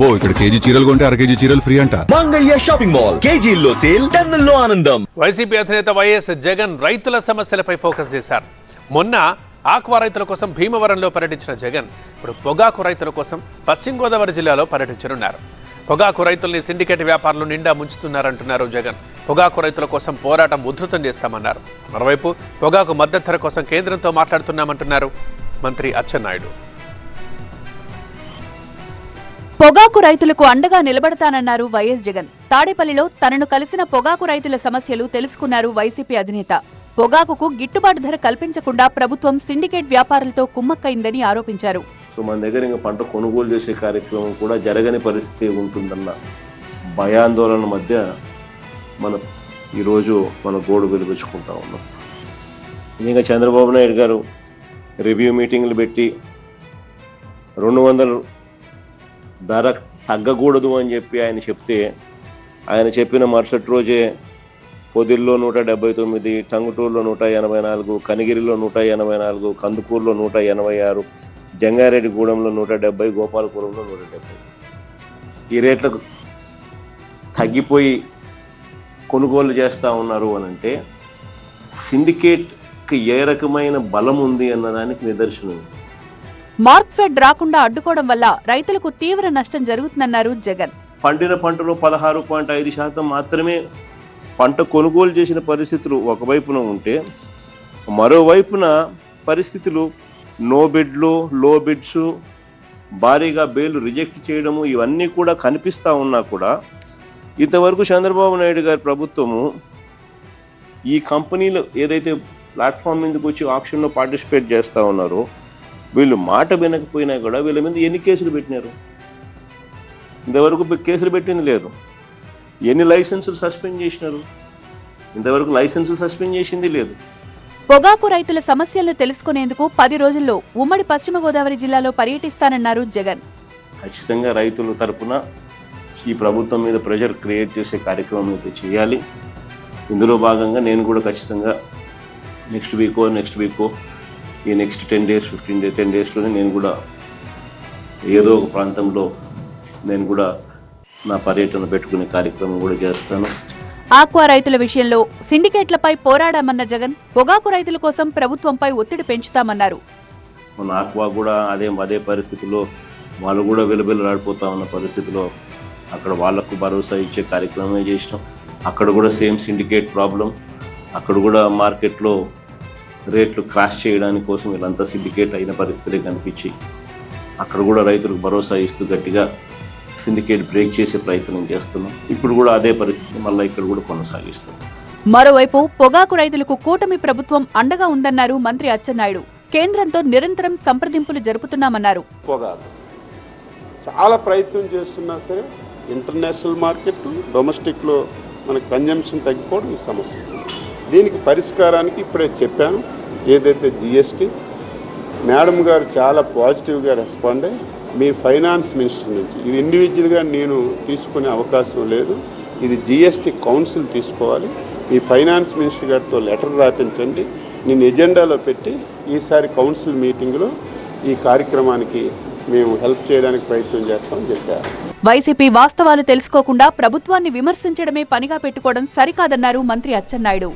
అబ్బో ఇక్కడ కేజీ చీరలు కొంటే అర కేజీ చీరలు ఫ్రీ అంట. మంగళ్య షాపింగ్ మాల్, కేజీల్లో సేల్, టన్నుల్లో ఆనందం. వైసీపీ అధినేత వైఎస్ జగన్ రైతుల సమస్యలపై ఫోకస్ చేశారు. మొన్న ఆక్వా రైతుల కోసం భీమవరంలో పర్యటించిన జగన్ ఇప్పుడు పొగాకు రైతుల కోసం పశ్చిమ గోదావరి జిల్లాలో పర్యటించనున్నారు. పొగాకు రైతుల్ని సిండికేట్ వ్యాపారులు నిండా ముంచుతున్నారంటున్నారు జగన్. పొగాకు రైతుల కోసం పోరాటం ఉధృతం చేస్తామన్నారు. మరోవైపు పొగాకు మద్దతు ధర కోసం కేంద్రంతో మాట్లాడుతున్నామంటున్నారు మంత్రి అచ్చెన్నాయుడు. పొగాకు రైతులకు అండగా నిలబడతానన్నారు వైఎస్ జగన్. తాడేపల్లిలో తనను కలిసిన పొగాకు రైతుల సమస్యలు తెలుసుకున్నారు వైసీపీ అధినేత. పొగాకుకు గిట్టుబాటు ధర కల్పించకుండా ప్రభుత్వం సిండికేట్ వ్యాపారులతో కుమ్మక్కైందని ఆరోపించారు. మన దగ్గర ఇంకా పంట కొనుగోలు చేసే కార్యక్రమం కూడా జరగని పరిస్థితి ఉంటుందన్న భయాందోళన మధ్య ఈరోజు మన గోడు వెలిపించుకుంటా ఉన్నాం. ఇంకా చంద్రబాబు నాయుడు గారు రివ్యూ మీటింగ్లు పెట్టి 200 ధర తగ్గకూడదు అని చెప్పి ఆయన చెప్తే, ఆయన చెప్పిన మరుసటి రోజే పొదిల్లో 179, టంగుటూరులో 184, కనిగిరిలో 184, కందుకూరులో 186, జంగారెడ్డిగూడెంలో 170, గోపాలపురంలో 170 ఈ రేట్లకు తగ్గిపోయి కొనుగోలు చేస్తూ ఉన్నారు అని అంటే సిండికేట్కి ఏ రకమైన బలం ఉంది అన్నదానికి నిదర్శనం. మార్క్ఫెడ్ రాకుండా అడ్డుకోవడం వల్ల రైతులకు తీవ్ర నష్టం జరుగుతుందన్నారు జగన్. పండిన పంటలో 16.5% మాత్రమే పంట కొనుగోలు చేసిన పరిస్థితులు ఒకవైపున ఉంటే, మరోవైపున పరిస్థితులు నో బిడ్లు, లో బిడ్స్, భారీగా బేలు రిజెక్ట్ చేయడము ఇవన్నీ కూడా కనిపిస్తూ ఉన్నా కూడా ఇంతవరకు చంద్రబాబు నాయుడు గారి ప్రభుత్వము ఈ కంపెనీలు ఏదైతే ప్లాట్ఫామ్ మీదకి వచ్చి ఆక్షన్లో పార్టిసిపేట్ చేస్తూ ఉన్నారో వీళ్ళు మాట వినకపోయినా కూడా వీళ్ళ మీద ఎన్ని కేసులు పెట్టినారు? ఇంతవరకు కేసులు పెట్టింది లేదు. ఎన్ని లైసెన్సులు సస్పెండ్ చేసినారు? ఇంతవరకు లైసెన్సులు సస్పెండ్ చేసింది లేదు. పొగాకు రైతుల సమస్యలను తెలుసుకునేందుకు 10 రోజుల్లో ఉమ్మడి పశ్చిమ గోదావరి జిల్లాలో పర్యటిస్తానన్నారు జగన్. ఖచ్చితంగా రైతుల తరపున ఈ ప్రభుత్వం మీద ప్రెషర్ క్రియేట్ చేసే కార్యక్రమం అయితే చేయాలి. ఇందులో భాగంగా నేను కూడా ఖచ్చితంగా నెక్స్ట్ వీకో ఈ నెక్స్ట్ 10 days 10 daysలోనే నేను కూడా ఏదో ఒక ప్రాంతంలో నేను కూడా నా పర్యటన పెట్టుకునే కార్యక్రమం కూడా చేస్తాను. ఆక్వా రైతుల విషయంలో సిండికేట్లపై పోరాడామన్న జగన్ పొగాకు రైతుల కోసం ప్రభుత్వంపై ఒత్తిడి పెంచుతామన్నారు. మన ఆక్వా కూడా అదే పరిస్థితిలో వాళ్ళు కూడా వెలుబెల్లాడిపోతా ఉన్న పరిస్థితిలో అక్కడ వాళ్లకు భరోసా ఇచ్చే కార్యక్రమమే చేసినాం. అక్కడ కూడా సేమ్ సిండికేట్ ప్రాబ్లం. అక్కడ కూడా మార్కెట్లో రేట్లు క్రాష్ చేయడానికి కోసం వీళ్ళంతా సిండికేట్ అయిన పరిస్థితులే కనిపించి అక్కడ కూడా రైతులకు భరోసా ఇస్తూ గట్టిగా సిండికేట్ బ్రేక్ చేసే ప్రయత్నం చేస్తున్నాం. ఇప్పుడు కూడా అదే పరిస్థితి మళ్ళీ ఇక్కడ కూడా కొనసాగిస్తాం. మరోవైపు పొగాకు రైతులకు కూటమి ప్రభుత్వం అండగా ఉందన్నారు మంత్రి అచ్చెన్నాయుడు. కేంద్రంతో నిరంతరం సంప్రదింపులు జరుపుతున్నామన్నారు. పొగాకు చాలా ప్రయత్నం చేస్తున్నా సరే ఇంటర్నేషనల్ మార్కెట్, డొమెస్టిక్లో మనకి కన్జంప్షన్ తగ్గిపోవడం ఈ సమస్య. దీనికి పరిష్కారానికి ఇప్పుడే చెప్పాను. ఏదైతే జిఎస్టీ మేడం గారు చాలా పాజిటివ్గా రెస్పాండ్ అయ్యి మీ ఫైనాన్స్ మినిస్టర్ నుంచి ఇది ఇండివిజువల్గా నేను తీసుకునే అవకాశం లేదు, ఇది జిఎస్టీ కౌన్సిల్ తీసుకోవాలి, మీ ఫైనాన్స్ మినిస్టర్ గారితో లెటర్ రాపించండి, నేను ఎజెండాలో పెట్టి ఈసారి కౌన్సిల్ మీటింగ్లో ఈ కార్యక్రమానికి మేము హెల్ప్ చేయడానికి ప్రయత్నం చేస్తామని చెప్పారు. వైసీపీ వాస్తవాలు తెలుసుకోకుండా ప్రభుత్వాన్ని విమర్శించడమే పనిగా పెట్టుకోవడం సరికాదన్నారు మంత్రి అచ్చెన్నాయుడు.